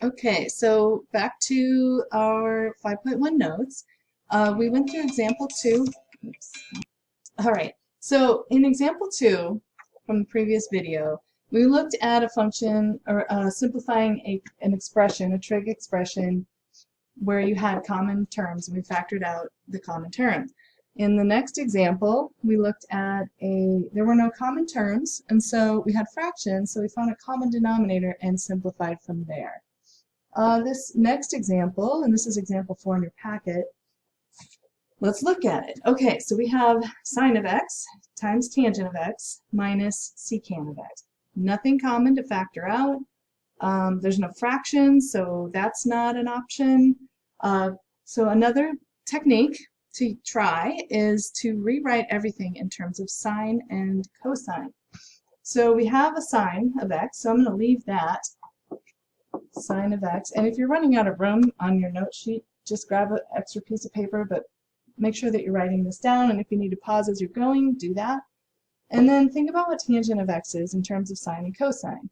Okay, so back to our 5.1 notes. We went through example 2. Oops. All right, so in example 2 from the previous video, we looked at a function or simplifying an expression, a trig expression, where you had common terms and we factored out the common terms. In the next example, we looked at there were no common terms, and so we had fractions, so we found a common denominator and simplified from there. This next example, and this is example 4 in your packet, let's look at it. Okay, so we have sine of x times tangent of x minus secant of x. Nothing common to factor out. There's no fractions, so that's not an option. So another technique to try is to rewrite everything in terms of sine and cosine. So we have a sine of x, so I'm going to leave that, sine of x. And if you're running out of room on your note sheet, just grab an extra piece of paper, but make sure that you're writing this down, and if you need to pause as you're going, do that. And then think about what tangent of x is in terms of sine and cosine.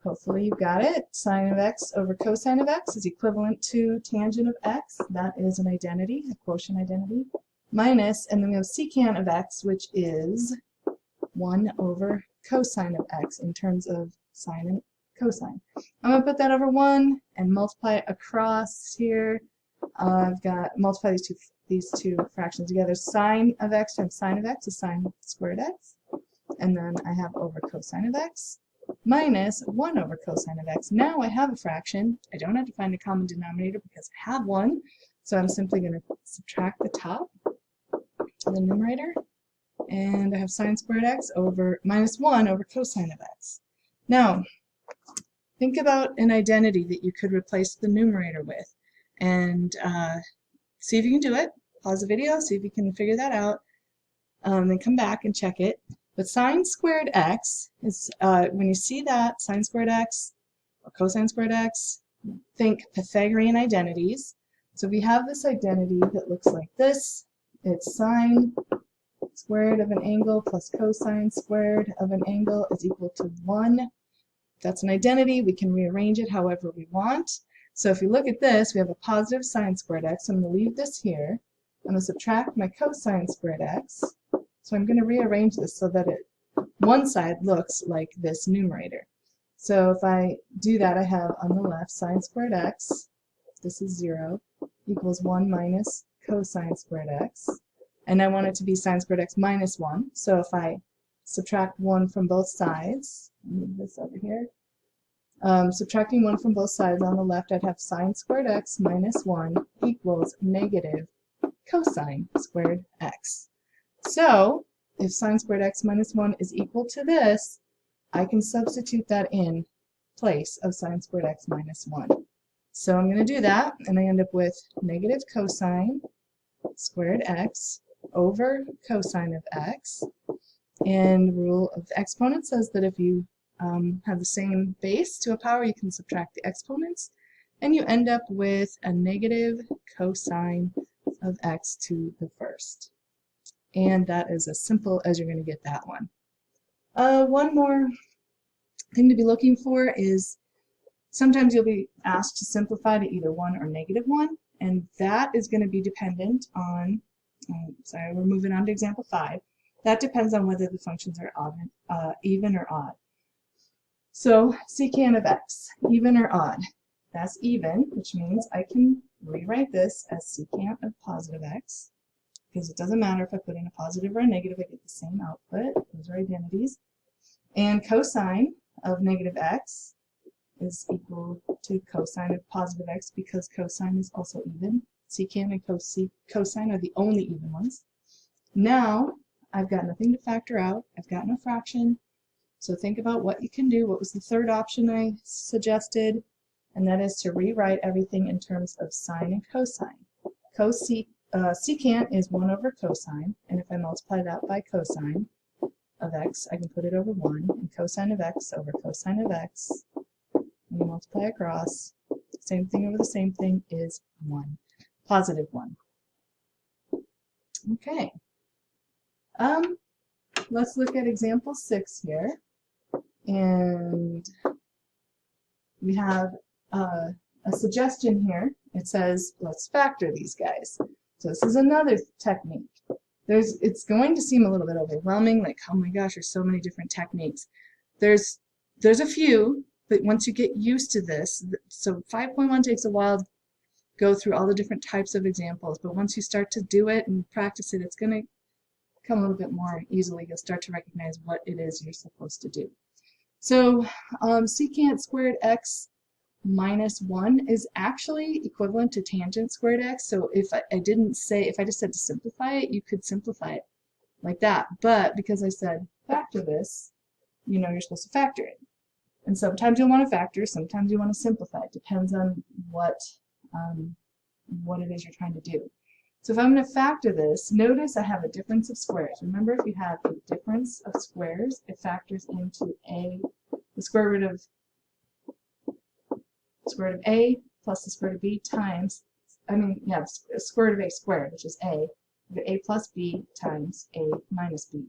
Hopefully you've got it. Sine of x over cosine of x is equivalent to tangent of x. That is an identity, a quotient identity. Minus, and then we have secant of x, which is 1 over cosine of x in terms of sine and cosine. I'm going to put that over 1 and multiply it across here. I've got multiply these two fractions together. Sine of x times sine of x is sine squared x. And then I have over cosine of x minus 1 over cosine of x. Now I have a fraction. I don't have to find a common denominator because I have one. So I'm simply going to subtract the top of the numerator. And I have sine squared x over minus 1 over cosine of x. Now, think about an identity that you could replace the numerator with. And see if you can do it. Pause the video, see if you can figure that out. Then come back and check it. But sine squared x is, when you see that, sine squared x or cosine squared x, think Pythagorean identities. So we have this identity that looks like this. It's sine squared of an angle plus cosine squared of an angle is equal to 1. That's an identity. We can rearrange it however we want. So if you look at this, we have a positive sine squared x. So I'm going to leave this here. I'm going to subtract my cosine squared x. So I'm going to rearrange this so that one side looks like this numerator. So if I do that, I have on the left sine squared x, this is 0, equals 1 minus cosine squared x. And I want it to be sine squared x minus 1. So if I subtract 1 from both sides, move this over here, subtracting 1 from both sides on the left, I'd have sine squared x minus 1 equals negative cosine squared x. So if sine squared x minus 1 is equal to this, I can substitute that in place of sine squared x minus 1. So I'm going to do that, and I end up with negative cosine squared x over cosine of x. And the rule of the exponent says that if you have the same base to a power, you can subtract the exponents, and you end up with a negative cosine of x to the first. And that is as simple as you're going to get that one. One more thing to be looking for is sometimes you'll be asked to simplify to either 1 or negative 1, and that is going to be dependent on, sorry, we're moving on to example 5. That depends on whether the functions are even or odd. So secant of x, even or odd? That's even, which means I can rewrite this as secant of positive x, because it doesn't matter if I put in a positive or a negative, I get the same output. Those are identities. And cosine of negative x is equal to cosine of positive x because cosine is also even. Secant and cosine are the only even ones. Now, I've got nothing to factor out. I've got no fraction. So think about what you can do. What was the third option I suggested? And that is to rewrite everything in terms of sine and cosine. Secant is 1 over cosine, and if I multiply that by cosine of x, I can put it over 1, and cosine of x over cosine of x, and you multiply across, same thing over the same thing is 1, positive 1. Okay. Let's look at example 6 here, and we have a suggestion here. It says, let's factor these guys. So this is another technique. It's going to seem a little bit overwhelming, like, oh my gosh, there's so many different techniques. There's a few, but once you get used to this, so 5.1 takes a while to go through all the different types of examples, but once you start to do it and practice it, it's going to come a little bit more easily. You'll start to recognize what it is you're supposed to do. So secant squared x minus 1 is actually equivalent to tangent squared x. So if I just said to simplify it, you could simplify it like that. But because I said factor this, you know you're supposed to factor it. And sometimes you'll want to factor, sometimes you want to simplify. It depends on what it is you're trying to do. So if I'm going to factor this, notice I have a difference of squares. Remember, if you have a difference of squares, it factors into the square root of a plus the square root of b times, the square root of a squared, which is a, a plus b times a minus b.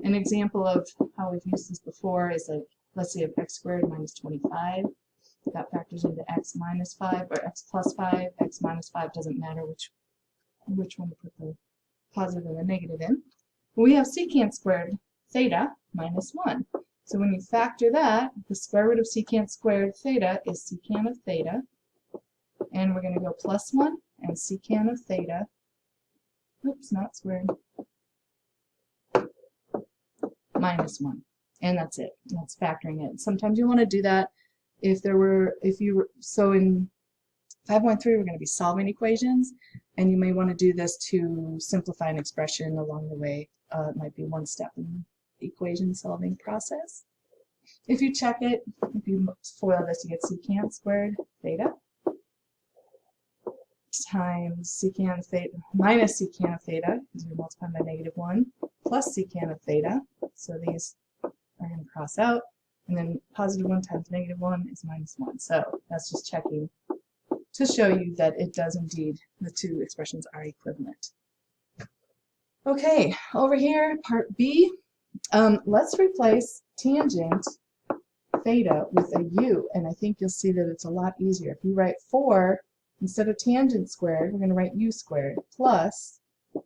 An example of how we've used this before is like, let's say, x squared minus 25. That factors into x minus 5 or x plus 5. X minus 5 doesn't matter which one to put the positive and the negative in. We have secant squared theta minus 1. So when you factor that, the square root of secant squared theta is secant of theta. And we're going to go plus 1 and secant of theta. Oops, not squared. Minus 1. And that's it. That's factoring it. Sometimes you want to do that so in 5.3 we're going to be solving equations, and you may want to do this to simplify an expression along the way. It might be one step in the equation solving process. If you check it, if you FOIL this, you get secant squared theta times secant of theta minus secant of theta, because we're multiplying by negative 1, plus secant of theta. So these are going to cross out, and then positive 1 times negative 1 is minus 1. So that's just checking to show you that it does indeed, the two expressions are equivalent. Okay, over here, part B, let's replace tangent theta with a u, and I think you'll see that it's a lot easier. If you write 4, instead of tangent squared, we're going to write u squared plus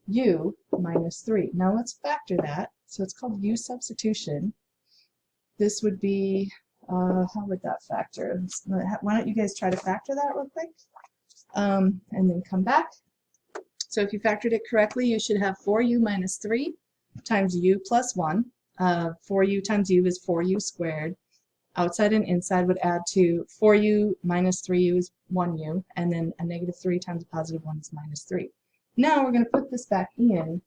u minus 3. Now let's factor that. So it's called u substitution. This would be, how would that factor? Why don't you guys try to factor that real quick? And then come back. So if you factored it correctly, you should have 4u minus 3 times u plus 1. 4u times u is 4u squared. Outside and inside would add to 4u minus 3u is 1u, and then a negative 3 times a positive 1 is minus 3. Now we're going to put this back in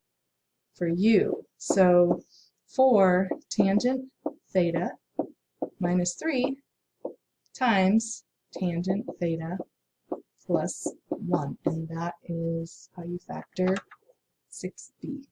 for u. So 4 tangent theta minus 3 times tangent theta plus 1. And that is how you factor 6b.